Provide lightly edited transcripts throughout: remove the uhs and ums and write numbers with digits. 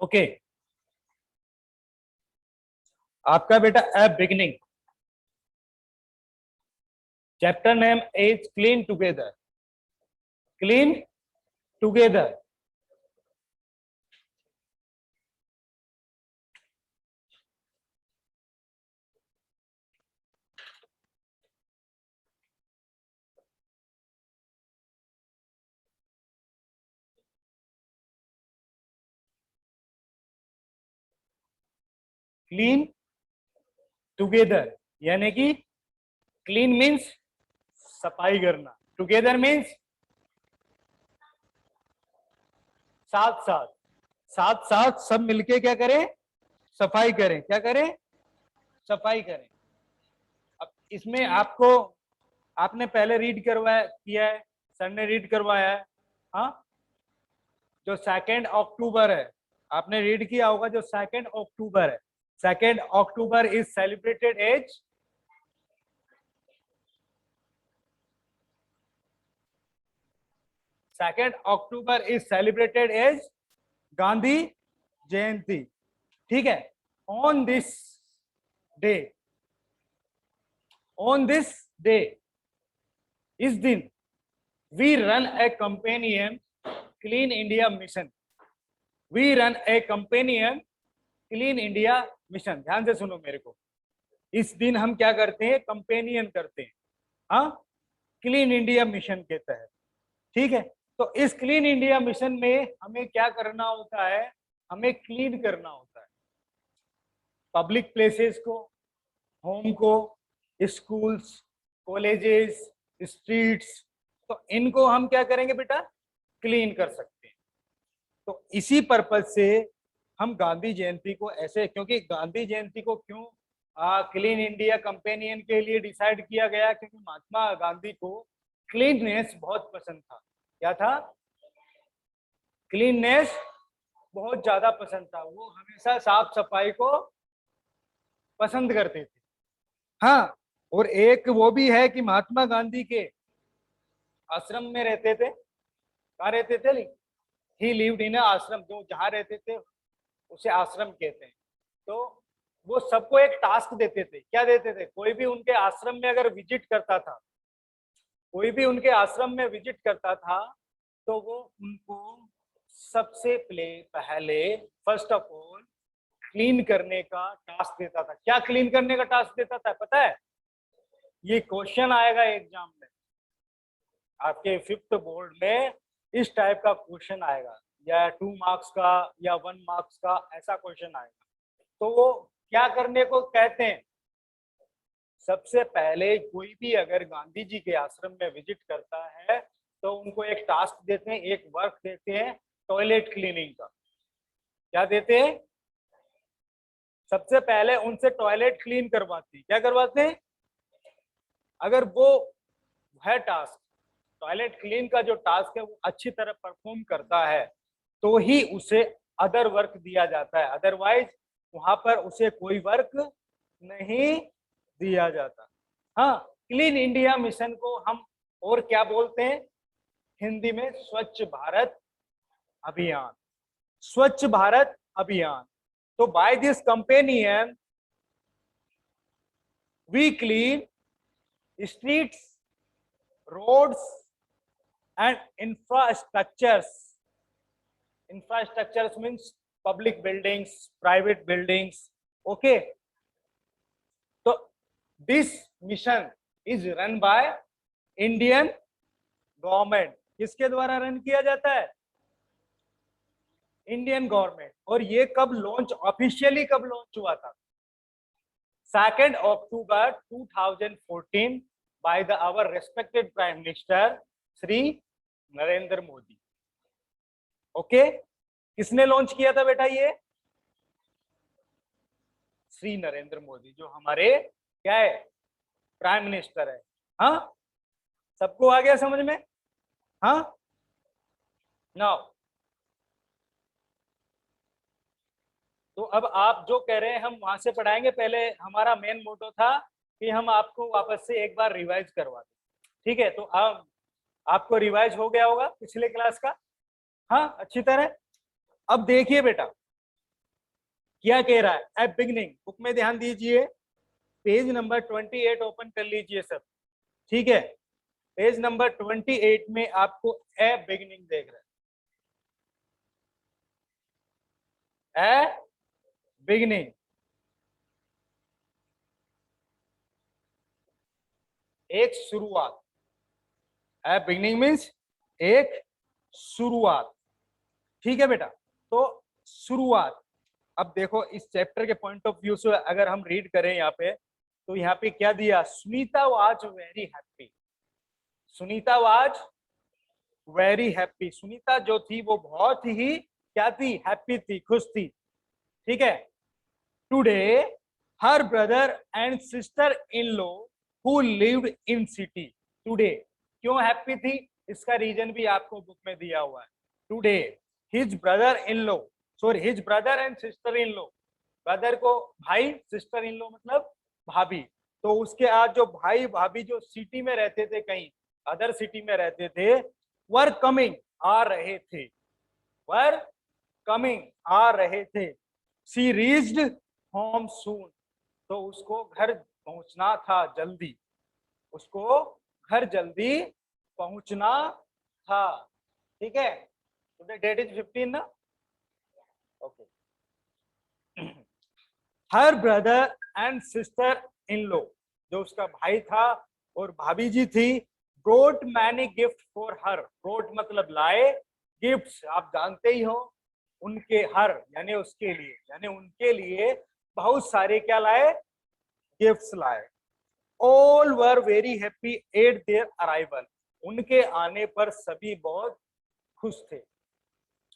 Okay, आपका बेटा ए beginning, chapter name is clean together, clean together. Clean together यानी कि क्लीन मीन्स सफाई करना, टुगेदर मीन्स साथ साथ, साथ साथ सब मिलके क्या करें, सफाई करें, क्या करें, सफाई करें। अब इसमें आपको, आपने पहले रीड करवाया किया है, सर ने रीड करवाया है, हाँ, जो 2 अक्टूबर है आपने रीड किया होगा, जो 2 अक्टूबर है, 2 October is celebrated as, second October is celebrated as Gandhi Jayanti, ठीक है। On this day, on this day, इस दिन we run a companion clean India mission, we run a companion clean India mission. ध्यान से सुनो मेरे को, इस दिन हम क्या करते हैं, कंपेनियन करते हैं, हाँ, क्लीन इंडिया मिशन के तहत, ठीक है। तो इस क्लीन इंडिया मिशन में हमें क्या करना होता है, हमें क्लीन करना होता है पब्लिक प्लेसेस को, होम को, स्कूल्स, कॉलेजेस, स्ट्रीट्स, तो इनको हम क्या करेंगे बेटा, क्लीन कर सकते हैं। तो इसी पर्पज से हम गांधी जयंती को ऐसे, क्योंकि गांधी जयंती को क्यों क्लीन इंडिया कंपेनियन के लिए डिसाइड किया गया, क्योंकि महात्मा गांधी को क्लीननेस बहुत पसंद था। क्या था, क्लीननेस बहुत ज्यादा पसंद था, वो हमेशा साफ सफाई को पसंद करते थे, हाँ। और एक वो भी है कि महात्मा गांधी के आश्रम में रहते थे, कहाँ रहते थे, ही लिव्ड इन आश्रम, जो जहाँ रहते थे उसे आश्रम कहते हैं। तो वो सबको एक टास्क देते थे, क्या देते थे, कोई भी उनके आश्रम में अगर विजिट करता था, कोई भी उनके आश्रम में विजिट करता था, तो वो उनको सबसे पहले फर्स्ट ऑफ ऑल क्लीन करने का टास्क देता था। क्या क्लीन करने का टास्क देता था पता है, ये क्वेश्चन आएगा एग्जाम में, आपके 5th बोर्ड में इस टाइप का क्वेश्चन आएगा, या 2 मार्क्स का या 1 मार्क्स का, ऐसा क्वेश्चन आएगा। तो वो क्या करने को कहते हैं, सबसे पहले कोई भी अगर गांधी जी के आश्रम में विजिट करता है तो उनको एक टास्क देते हैं, एक वर्क देते हैं टॉयलेट क्लीनिंग का। क्या देते हैं, सबसे पहले उनसे टॉयलेट क्लीन करवाते हैं। क्या करवाते हैं, अगर वो है टास्क, टॉयलेट क्लीन का जो टास्क है वो अच्छी तरह परफॉर्म करता है तो ही उसे अदर वर्क दिया जाता है, अदरवाइज वहां पर उसे कोई वर्क नहीं दिया जाता। हाँ, क्लीन इंडिया मिशन को हम और क्या बोलते हैं, हिंदी में स्वच्छ भारत अभियान, स्वच्छ भारत अभियान। तो by this campaign we clean streets, roads and infrastructures, infrastructures means public buildings, private buildings, okay. So this mission is run by Indian government, किसके द्वारा रन किया जाता है, इंडियन गवर्नमेंट। और ये कब लॉन्च, ऑफिशियली कब लॉन्च हुआ था, 2 अक्टूबर 2014 by the our respected Prime Minister Shri Narendra Modi, okay. किसने लॉन्च किया था बेटा ये, श्री नरेंद्र मोदी, जो हमारे क्या है, प्राइम मिनिस्टर है, हाँ। सबको आ गया समझ में, हाँ। नाउ तो अब आप जो कह रहे हैं हम वहां से पढ़ाएंगे, पहले हमारा मेन मोटो था कि हम आपको वापस से एक बार रिवाइज करवा दें, ठीक है। तो अब आपको रिवाइज हो गया होगा पिछले क्लास का, हाँ अच्छी तरह। अब देखिए बेटा क्या कह रहा है, एट बिगनिंग, बुक में ध्यान दीजिए, पेज नंबर 28 ओपन कर लीजिए सब, ठीक है। पेज नंबर 28 में आपको ए बिगनिंग देख रहे हैं, ए बिगनिंग, एक शुरुआत। ए बिगनिंग मीन्स एक शुरुआत, ठीक है बेटा। तो शुरुआत, अब देखो इस चैप्टर के पॉइंट ऑफ व्यू से अगर हम रीड करें यहाँ पे, तो यहाँ पे क्या दिया, Sunita was very happy, Sunita was very happy, Sunita जो थी वो बहुत ही क्या थी, हैप्पी थी, खुश थी, ठीक है। Today her brother and sister in law who lived in city, today क्यों हैप्पी थी, इसका रीजन भी आपको बुक में दिया हुआ है। Today his brother in law, sorry his brother and sister in law, brother को भाई, सिस्टर इन लॉ मतलब भाभी, तो उसके आज जो भाई भाभी जो सिटी में रहते थे, कहीं अदर सिटी में रहते थे, वर कमिंग आ रहे थे, वर कमिंग आ रहे थे, सी रीच्ड होम सून, तो उसको घर पहुंचना था जल्दी, उसको घर जल्दी पहुंचना था, ठीक है। टुडे डेट इज 15 ना, okay. Her brother and sister in law, जो उसका भाई था और भाभी जी थी, brought many gift for her, brought मतलब लाए, गिफ्ट्स आप जानते ही हो, उनके हर यानी उसके लिए, यानी उनके लिए बहुत सारे क्या लाए, गिफ्ट्स लाए। All were very happy at there arrival, उनके आने पर सभी बहुत खुश थे,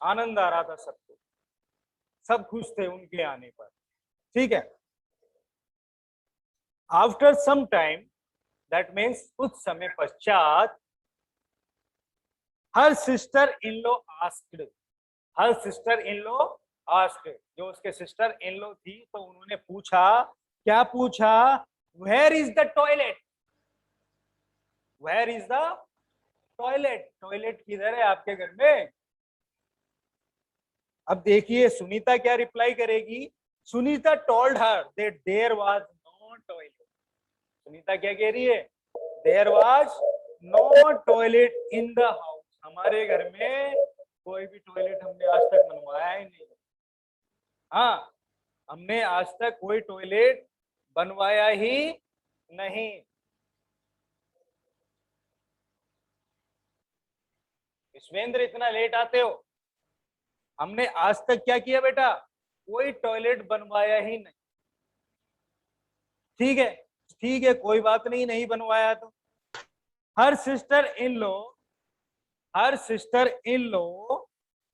आनंद आ रहा था सबको, सब खुश थे उनके आने पर, ठीक है। After some time, that means कुछ समय पश्चात, her sister in law asked, her sister in law asked, जो उसके सिस्टर इन लॉ थी तो उन्होंने पूछा, क्या पूछा, where is the toilet, where is the toilet, toilet किधर है आपके घर में। अब देखिए सुनीता क्या रिप्लाई करेगी, Sunita told her that there was no toilet, Sunita क्या कह रही है, there was no toilet in the house, हमारे घर में कोई भी टॉयलेट हमने आज तक बनवाया ही नहीं, हाँ हमने आज तक कोई टॉयलेट बनवाया ही नहीं। विश्वेंद्र इतना लेट आते हो, हमने आज तक क्या किया बेटा, कोई टॉयलेट बनवाया ही नहीं, ठीक है, ठीक है कोई बात नहीं, नहीं बनवाया तो। Her sister in law, her sister in law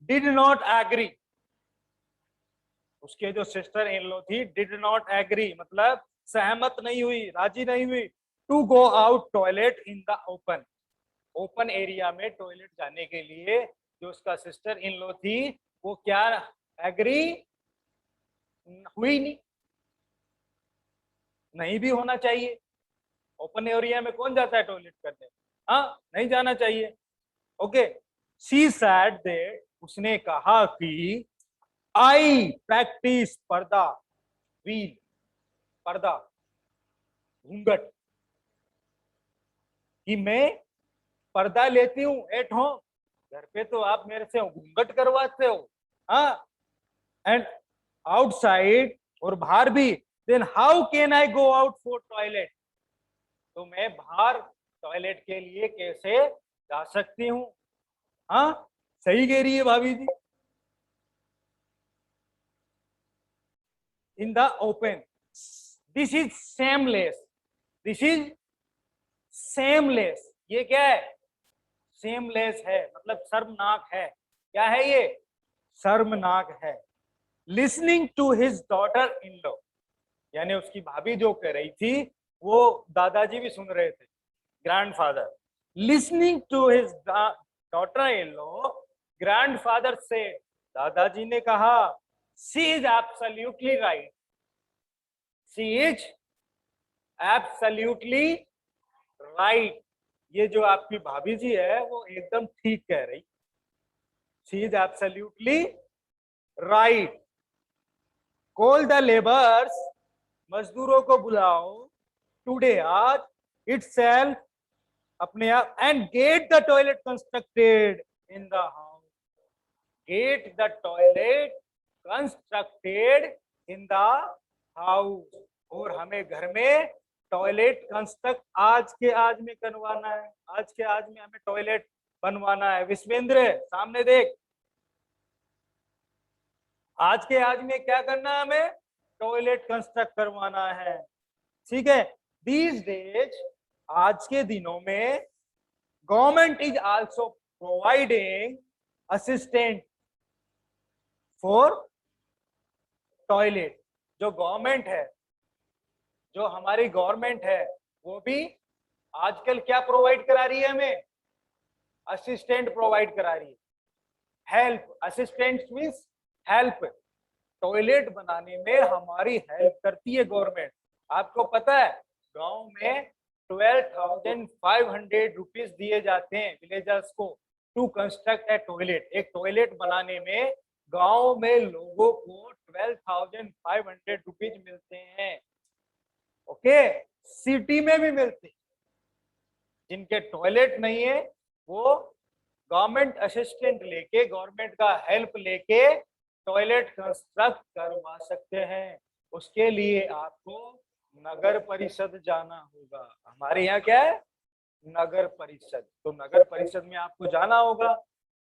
did not agree, उसके जो सिस्टर इन लॉ थी डिड नॉट एग्री मतलब सहमत नहीं हुई, राजी नहीं हुई, to go out toilet in the open, open area में टॉयलेट जाने के लिए जो उसका सिस्टर इन लॉ थी वो क्या एग्री हुई नहीं, नहीं भी होना चाहिए, ओपन एरिया में कौन जाता है टॉयलेट करने, हाँ नहीं जाना चाहिए, ओके। शी सैड दैट, उसने कहा कि आई प्रैक्टिस पर्दा, वील, पर्दा, घूंघट, कि मैं पर्दा लेती हूँ एट होम, घर पे तो आप मेरे से घूंघट करवाते हो, हाँ, एंड आउटसाइड, और बाहर भी, then how can I go out for toilet, तो मैं बाहर टॉयलेट के लिए कैसे जा सकती हूँ, हाँ सही कह रही है भाभी जी। In the open, this is seamless, this is seamless, ये क्या है, सेमलेस है मतलब शर्मनाक है, क्या है ये, शर्मनाक है। Listening to his daughter in law, यानी उसकी भाभी जो कह रही थी वो दादाजी भी सुन रहे थे, grandfather, listening to his daughter in law, grandfather से, दादाजी ने कहा, she is absolutely right, she is absolutely right, ये जो आपकी भाभी जी है वो एकदम ठीक कह रही, she is absolutely right. Call the labours, मजदूरों को बुलाओ, टुडे आज, इटसेल्फ, अपने आप, and get the toilet constructed in the house, get the toilet constructed in the house, और हमें घर में टॉयलेट कंस्ट्रक्ट आज के आज में करवाना है, आज के आज में हमें टॉयलेट बनवाना है। विश्वेंद्र सामने देख, आज के आज में क्या करना है, हमें टॉयलेट कंस्ट्रक्ट करवाना है। ठीक है, दीज डेज, आज के दिनों में, government is also providing assistant for toilet. जो गवर्नमेंट है, जो हमारी गवर्नमेंट है, वो भी आजकल क्या प्रोवाइड करा रही है हमें, असिस्टेंट प्रोवाइड करा रही है। Help, assistant means help, toilet बनाने में हमारी हेल्प करती है गवर्नमेंट। आपको पता है गांव में 12,500 रुपीज दिए जाते हैं विलेजर्स को टू कंस्ट्रक्ट ए टॉयलेट। एक टॉयलेट बनाने में गांव में लोगों को 12,500 रुपीज मिलते हैं। ओके, सिटी में भी मिलते हैं। जिनके टॉयलेट नहीं है वो गवर्नमेंट असिस्टेंट लेके, गवर्नमेंट का हेल्प लेके टॉयलेट कंस्ट्रक्ट करवा सकते हैं। उसके लिए आपको नगर परिषद जाना होगा। हमारे यहाँ क्या है, नगर परिषद। तो नगर परिषद में आपको जाना होगा,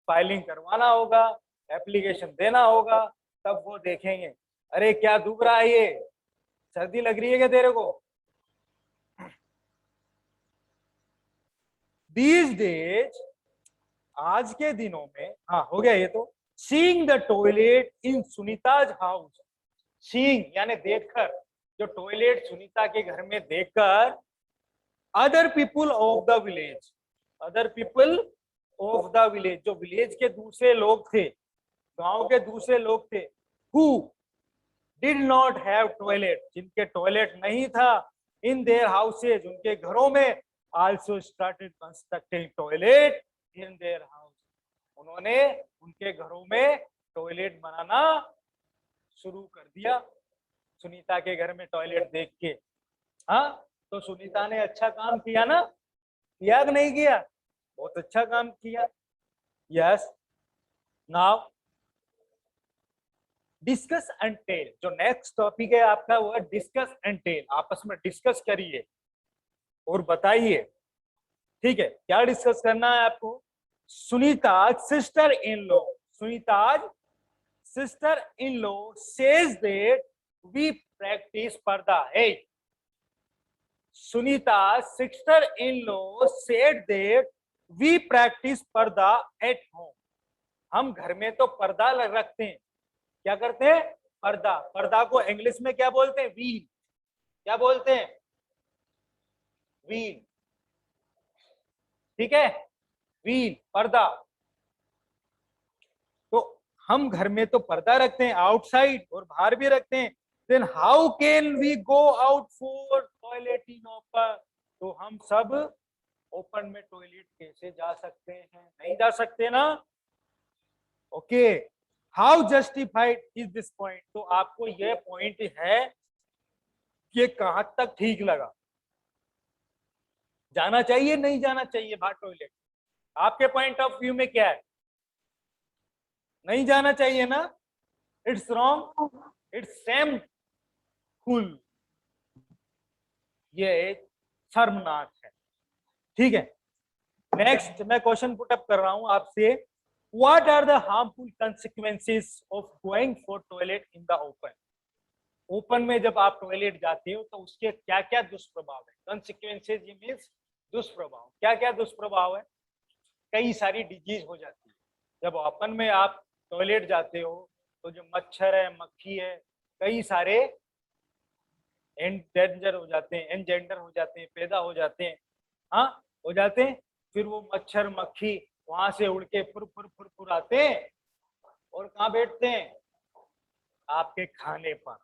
फाइलिंग करवाना होगा, एप्लीकेशन देना होगा, तब वो देखेंगे। अरे क्या दुख रहा है, ये सर्दी लग रही है क्या तेरे को? These days, आज के दिनों में, हाँ हो गया ये तो। Seeing the toilet in Sunita's house, seeing यानी देखकर, जो टॉयलेट सुनीता के घर में देखकर, other people of the village, other people of the village, जो विलेज के दूसरे लोग थे, गांव के दूसरे लोग थे, who did not have toilet, जिनके टॉयलेट नहीं था, इन देयर हाउसेज, उनके घरों में, also started constructing toilet in their house, उन्होंने उनके घरों में टॉयलेट बनाना शुरू कर दिया सुनीता के घर में टॉयलेट देख के। हाँ, तो सुनीता ने अच्छा काम किया ना, किया कि नहीं किया? बहुत अच्छा काम किया। Yes, now discuss and tell, जो नेक्स्ट टॉपिक है आपका वो है डिस्कस एंड टेल। आपस में डिस्कस करिए और बताइए। ठीक है, क्या डिस्कस करना है आपको? Sunita sister in law, Sunita's sister in law says that we practice purdah है। Sunita sister in law said that we practice purdah at home, हम घर में तो पर्दा रखते हैं। क्या करते हैं? पर्दा। पर्दा को इंग्लिश में क्या बोलते हैं? वील। क्या बोलते हैं? वील। ठीक है, वील, पर्दा। तो हम घर में तो पर्दा रखते हैं आउटसाइड और बाहर भी रखते हैं। Then how can we go out for toilet in open, तो हम सब ओपन में टॉयलेट कैसे जा सकते हैं? नहीं जा सकते ना। Okay, how justified is this point, तो आपको यह पॉइंट है, ये कहां तक ठीक लगा? जाना चाहिए नहीं जाना चाहिए बाहर टॉयलेट? आपके पॉइंट ऑफ व्यू में क्या है? नहीं जाना चाहिए ना? इट्स रॉन्ग, इट्स सेम कुल, ये एक शर्मनाक है। ठीक है, नेक्स्ट मैं क्वेश्चन पुट अप कर रहा हूं आपसे। What are the harmful consequences of going for toilet in the open? Open में जब आप टॉयलेट जाते हो तो उसके क्या क्या दुष्प्रभाव है? कंसिक्वेंसेस ये मींस दुष्प्रभाव। क्या क्या दुष्प्रभाव है? कई सारी डिजीज हो जाती है जब ओपन में आप टॉयलेट जाते हो, तो जो मच्छर है, मक्खी है, कई सारे एंडेंजर हो जाते हैं, एनजेंडर हो जाते हैं, पैदा हो जाते हैं। हाँ, हो जाते हैं। फिर वो मच्छर मक्खी वहां से उड़ के फुर फुर फुर फुर आते हैं और कहाँ बैठते हैं? आपके खाने पर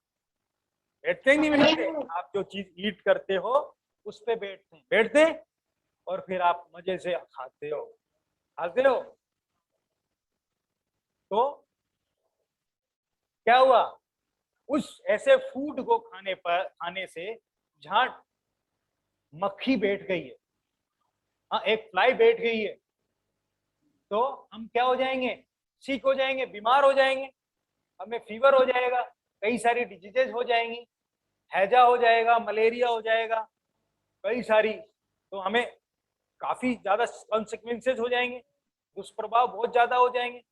बैठते ही नहीं बैठते? आप जो चीज ईट करते हो उस पे बैठते हैं, बैठते हैं और फिर आप मजे से खाते हो, खाते हो। तो क्या हुआ, उस ऐसे फूड को खाने से जहां मक्खी बैठ गई है, हाँ एक फ्लाई बैठ गई है, तो हम क्या हो जाएंगे, सिक हो जाएंगे, बीमार हो जाएंगे, हमें फीवर हो जाएगा, कई सारी डिजीजेज हो जाएंगी, हैजा हो जाएगा, मलेरिया हो जाएगा, कई सारी, तो हमें काफी ज्यादा कॉन्सिक्वेंसेज हो जाएंगे, दुष्प्रभाव बहुत ज्यादा हो जाएंगे।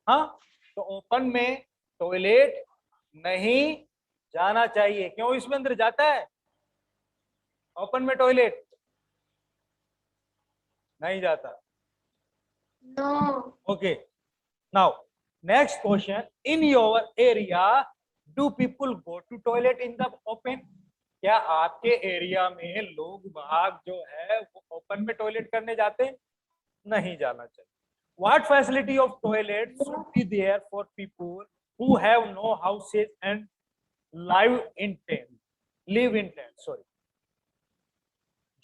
हाँ, तो ओपन में टॉयलेट नहीं जाना चाहिए। क्यों इसमें अंदर जाता है ओपन में टॉयलेट? नहीं जाता। No. Okay, now next question, in your area do people go to toilet in the open? क्या आपके एरिया में लोग बाग जो है वो ओपन में टॉयलेट करने जाते हैं? नहीं जाना चाहिए। What facility of toilet should be there for people who have no houses and live in tent? Live in tent, sorry.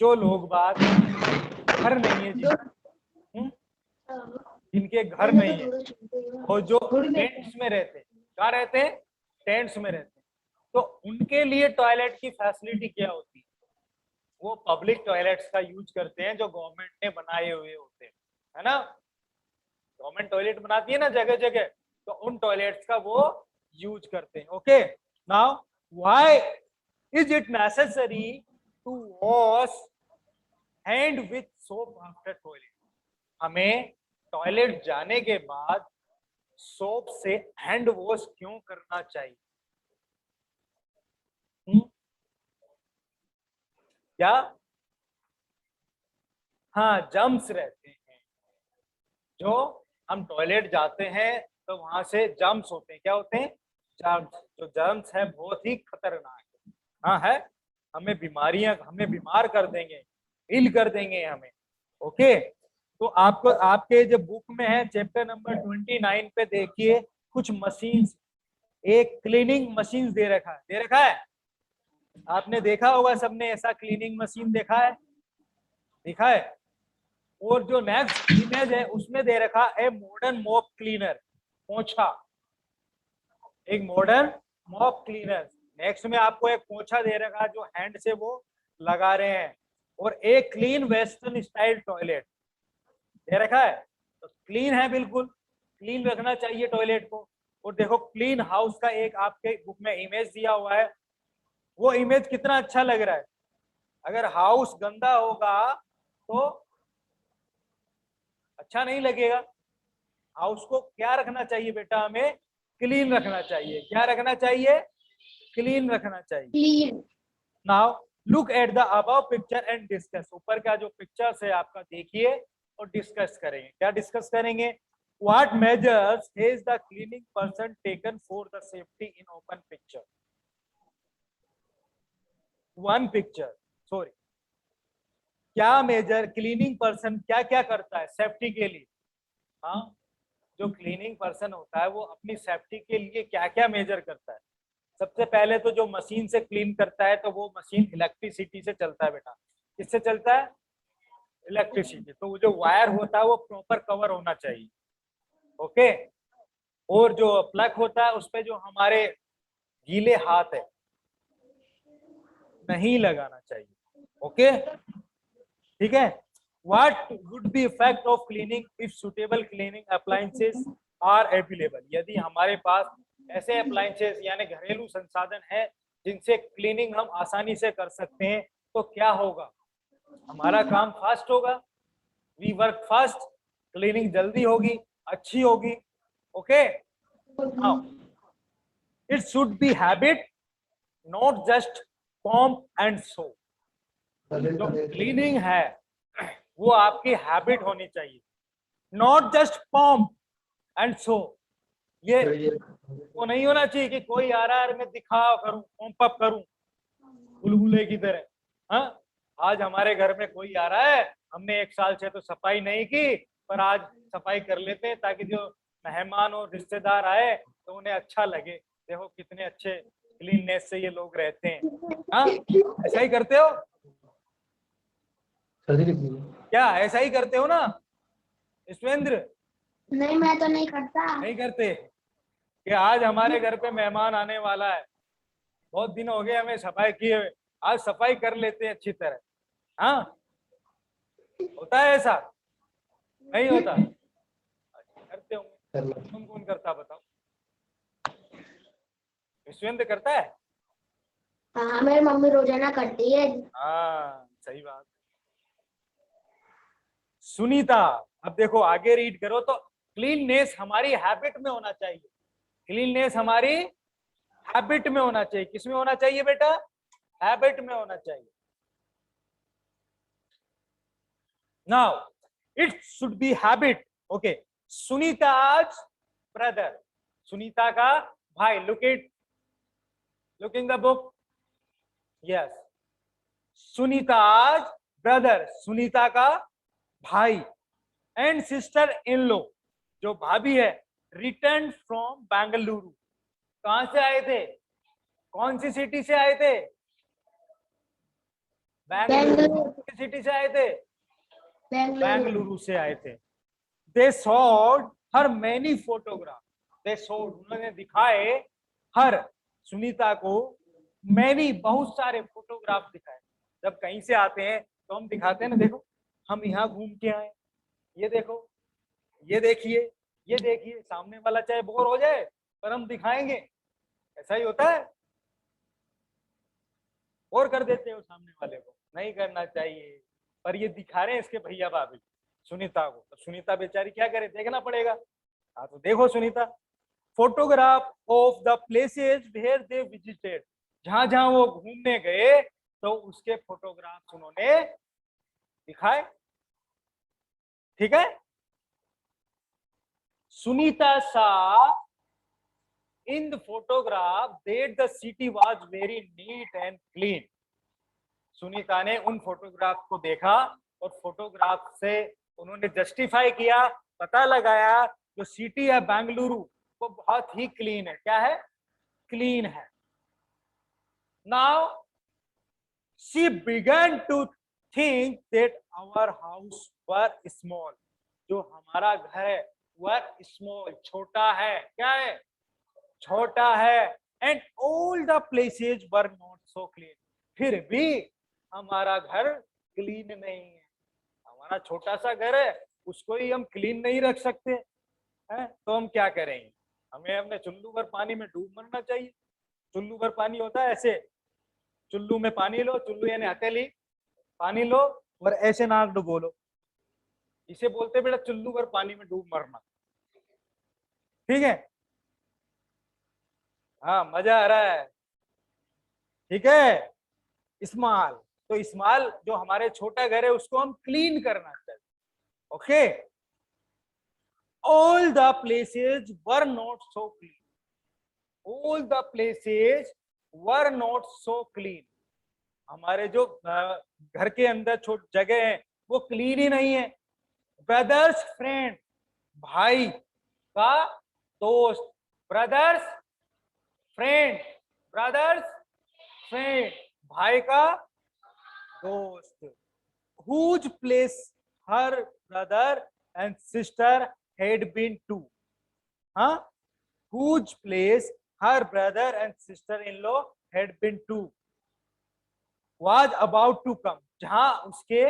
जो लोग बात घर नहीं है जिनके घर नहीं है और जो टेंट्स में रहते हैं, कहाँ रहते हैं? टेंट्स में रहते हैं, तो उनके लिए टॉयलेट की फैसिलिटी क्या होती है? वो पब्लिक टॉयलेट्स का यूज करते हैं जो गवर्नमेंट ने बनाए हुए होते हैं, है ना? गवर्नमेंट टॉयलेट बनाती है ना जगह जगह, तो उन टॉयलेट्स का वो यूज करते हैं। Okay, now why is it necessary to wash hand with soap after toilet? हमें टॉयलेट जाने के बाद सोप से हैंड वॉश क्यों करना चाहिए? क्या? हाँ, जम्स रहते हैं, जो हम टॉयलेट जाते हैं तो वहां से जम्स होते हैं। क्या होते हैं? जम्स। जो जम्स है बहुत ही खतरनाक है, हाँ है, हमें बीमार कर देंगे, इल कर देंगे हमें। ओके, तो आपको आपके जो बुक में है चैप्टर नंबर 29 पे देखिए, कुछ मशीन, एक क्लीनिंग मशीन दे रखा है। आपने देखा होगा सबने, ऐसा क्लीनिंग मशीन देखा है, देखा है? और जो नेक्स्ट इमेज है उसमें दे रखा है मॉडर्न मॉप क्लीनर, पोछा, एक मॉडर्न मॉप क्लीनर। नेक्स्ट में आपको एक पोछा दे रखा जो हैंड से वो लगा रहे हैं, और एक क्लीन वेस्टर्न स्टाइल टॉयलेट दे रखा है। तो क्लीन है, बिल्कुल क्लीन रखना चाहिए टॉयलेट को। और देखो क्लीन हाउस का एक आपके बुक में इमेज दिया हुआ है, वो इमेज कितना अच्छा लग रहा है। अगर हाउस गंदा होगा तो अच्छा नहीं लगेगा। हाउस को क्या रखना चाहिए बेटा? हमें क्लीन रखना चाहिए। क्या रखना चाहिए? क्लीन रखना चाहिए। Clean. Now look at the above picture and discuss. ऊपर का जो पिक्चर्स है आपका देखिए और डिस्कस करेंगे। क्या डिस्कस करेंगे? What measures has the cleaning person taken for the safety in open picture? One picture, sorry, क्या मेजर क्लीनिंग पर्सन क्या क्या करता है सेफ्टी के लिए? हाँ, जो क्लीनिंग पर्सन होता है वो अपनी सेफ्टी के लिए क्या क्या मेजर करता है? सबसे पहले तो जो मशीन से क्लीन करता है तो वो मशीन इलेक्ट्रिसिटी से चलता है बेटा। किससे चलता है? इलेक्ट्रिसिटी। तो वो जो वायर होता है वो प्रॉपर कवर होना चाहिए। ओके, और जो प्लग होता है उस पे जो हमारे गीले हाथ है नहीं लगाना चाहिए। ओके, ठीक है। What would be effect of cleaning if suitable cleaning appliances are available? यदि हमारे पास ऐसे अप्लायंसेस यानी घरेलू संसाधन है जिनसे क्लीनिंग हम आसानी से कर सकते हैं, तो क्या होगा? हमारा काम फास्ट होगा, वी वर्क फास्ट, क्लीनिंग जल्दी होगी, अच्छी होगी। Okay, now it should be habit, not just comb and so. जो क्लीनिंग है वो आपकी हैबिट होनी चाहिए, not just pomp and so. ये वो नहीं होना चाहिए कि कोई आ रहा है मैं दिखावा करूं, पॉम्प अप करूं बुलबुले की तरह। हाँ, आज हमारे घर में कोई आ रहा है, हमने 1 साल से तो सफाई नहीं की, पर आज सफाई कर लेते हैं ताकि जो मेहमान और रिश्तेदार आए तो उन्हें अच्छा लगे। देखो कितने अच्छे क्लीननेस से ये लोग रहते हैं। हाँ, ऐसा ही करते हो क्या? ऐसा ही करते हो ना ईश्वेंद्र? नहीं, मैं तो नहीं करता। नहीं करते कि आज हमारे घर पे मेहमान आने वाला है, बहुत दिन हो गए हमें सफाई किए हुए, आज सफाई कर लेते हैं अच्छी तरह। हाँ, होता है ऐसा? नहीं होता? करते होंगे। तुम कौन करता बताओ? विश्वेंद्र करता है? हाँ, मेरी मम्मी रोजाना करती है। हाँ, सही बात। सुनीता, अब देखो आगे रीड करो तो, क्लीननेस हमारी हैबिट में होना चाहिए। क्लीननेस हमारी हैबिट में होना चाहिए। किस में होना चाहिए बेटा? हैबिट में होना चाहिए। Now it should be habit. Okay, Sunita's brother, Sunita का भाई। Look in the book. Yes, Sunita's brother, Sunita का भाई एंड सिस्टर इन लॉ, जो भाभी है, रिटर्न फ्रॉम बेंगलुरु। कहां से आए थे? कौन सी सिटी से आए थे? बेंगलुरु। बेंगलुरु। कौन सी सिटी से आए थे? बेंगलुरु। बेंगलुरु से आए थे। They showed her many photograph. They showed, उन्होंने दिखाए, हर, सुनीता को, मैनी, बहुत सारे फोटोग्राफ दिखाए। जब कहीं से आते हैं तो हम दिखाते हैं ना, देखो हम यहाँ घूम के आए, ये देखो, ये देखिए, ये देखिए। सामने वाला चाहे बोर हो जाए पर हम दिखाएंगे। ऐसा ही होता है, और कर देते हो सामने वाले को, नहीं करना चाहिए। पर ये दिखा रहे हैं इसके भैया भाभी सुनीता को, तो सुनीता बेचारी क्या करे, देखना पड़ेगा। हाँ तो देखो Sunita, photograph of the places where they visited, जहां जहां वो घूमने गए तो उसके फोटोग्राफ्स उन्होंने दिखाए। ठीक है। सुनीता सा in the photograph that the city was very neat and clean. Sunita ने उन फोटोग्राफ को देखा और फोटोग्राफ से उन्होंने जस्टिफाई किया, पता लगाया जो सिटी है बेंगलुरु वो बहुत ही क्लीन है। क्या है? क्लीन है। Now she began to think that our house were small, जो हमारा घर है वर स्मॉल, छोटा है। क्या है? छोटा है। And all the places were not so clean, फिर भी हमारा घर क्लीन नहीं है। हमारा छोटा सा घर है, उसको ही हम क्लीन नहीं रख सकते हैं, तो हम क्या करेंगे? हमें अपने चुल्लू भर पानी में डूब मरना चाहिए। चुल्लू भर पानी होता है ऐसे, चुल्लू में पानी लो, चुल्लू यानी हथेली, पानी लो और ऐसे नाक डुबो लो, इसे बोलते बेटा चुल्लू भर पानी में डूब मरना। ठीक है? हाँ, मजा आ रहा है। ठीक है। इस्माल, तो इस्माल जो हमारे छोटा घर है उसको हम क्लीन करना चाहिए। Okay, all the places were not so clean, all the places were not so clean, हमारे जो घर के अंदर छोटी जगह है वो क्लीन ही नहीं है। ब्रदर्स फ्रेंड, भाई का दोस्त, ब्रदर्स फ्रेंड, ब्रदर्स फ्रेंड, भाई का दोस्त। whose place her brother and sister had been to, huh? whose place her brother and sister-in-law had been to, was about to come, जहां उसके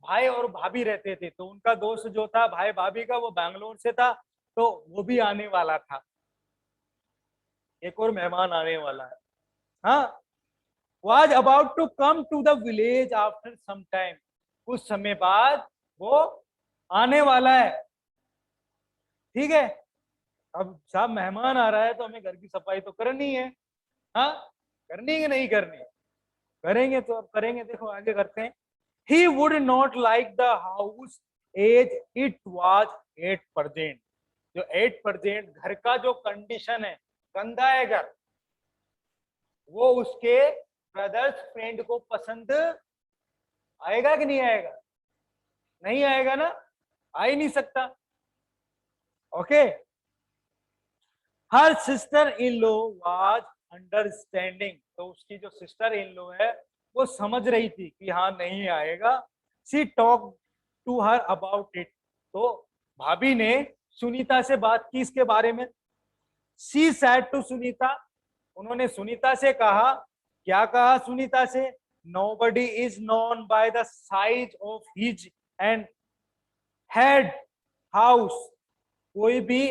भाई और भाभी रहते थे, तो उनका दोस्त जो था भाई भाभी का वो बैंगलोर से था, तो वो भी आने वाला था। एक और मेहमान आने वाला है। हाँ, was about to come to the village after some time, कुछ समय बाद वो आने वाला है। ठीक है। अब साहब मेहमान आ रहा है तो हमें घर की सफाई तो करनी है। हाँ, करनी है कि नहीं करनी? करेंगे तो अब करेंगे। देखो आगे करते हैं। He would not like the house as it was at present, जो 8% घर का जो कंडीशन है, गंदा है घर, वो उसके ब्रदर्स फ्रेंड को पसंद आएगा कि नहीं आएगा? नहीं आएगा ना, आ ही नहीं सकता। Okay, her sister in law was understanding, तो उसकी जो सिस्टर इन लॉ है वो समझ रही थी कि हाँ नहीं आएगा। She talk to her about it, तो भाभी ने सुनीता से बात की इसके बारे में। शी सैड टू सुनीता, उन्होंने सुनीता से कहा, क्या कहा सुनीता से? Nobody is known by the size of his and head house, कोई भी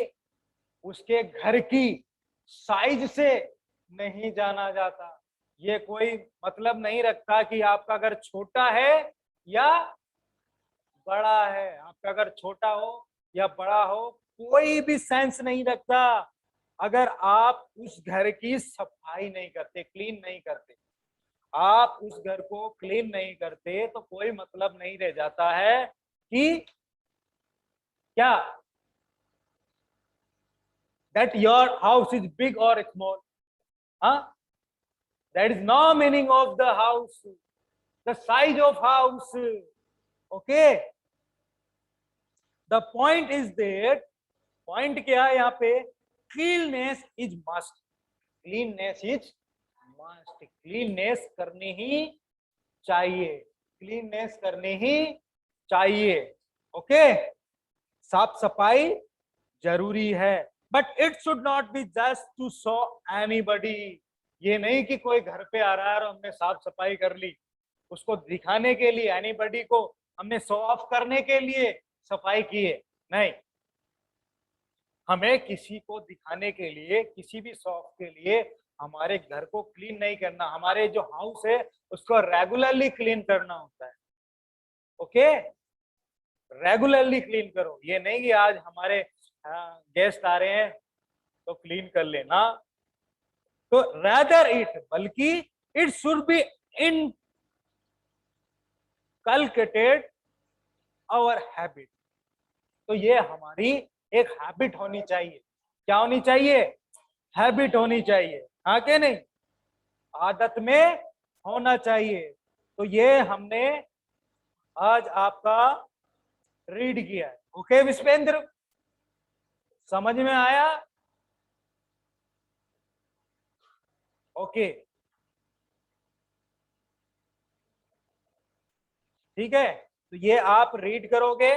उसके घर की साइज से नहीं जाना जाता। ये कोई मतलब नहीं रखता कि आपका घर छोटा है या बड़ा है। आपका घर छोटा हो या बड़ा हो कोई भी सेंस नहीं रखता अगर आप उस घर की सफाई नहीं करते, क्लीन नहीं करते। आप उस घर को क्लीन नहीं करते तो कोई मतलब नहीं रह जाता है कि क्या that your house is big or small. Huh? That is no meaning of the house, the size of house. Okay. The point is that point क्या है यहाँ पे? Cleanliness is must. Cleanliness is must. Cleanliness करनी ही चाहिए, Cleanliness करनी ही चाहिए। Okay, साफ सफाई जरूरी है, but it should not be just to show anybody. ये नहीं कि कोई घर पे आ रहा है और हमने साफ सफाई कर ली, उसको दिखाने के लिए, एनीबडी को हमने शो ऑफ करने के लिए सफाई की है। नहीं, हमें किसी को दिखाने के लिए, किसी भी शो ऑफ के लिए हमारे घर को क्लीन नहीं करना। हमारे जो हाउस है उसको रेगुलरली क्लीन करना होता है। ओके, रेगुलरली क्लीन करो। ये नहीं कि आज हमारे गेस्ट आ रहे हैं तो क्लीन कर लेना। तो रादर इट, बल्कि it should be inculcated our habit. तो ये हमारी एक हैबिट होनी चाहिए। क्या होनी चाहिए? हैबिट होनी चाहिए। हाँ के नहीं? आदत में होना चाहिए। तो ये हमने आज आपका रीड किया है। ओके विश्वेंद्र, समझ में आया? ओके, ठीक है। तो ये आप रीड करोगे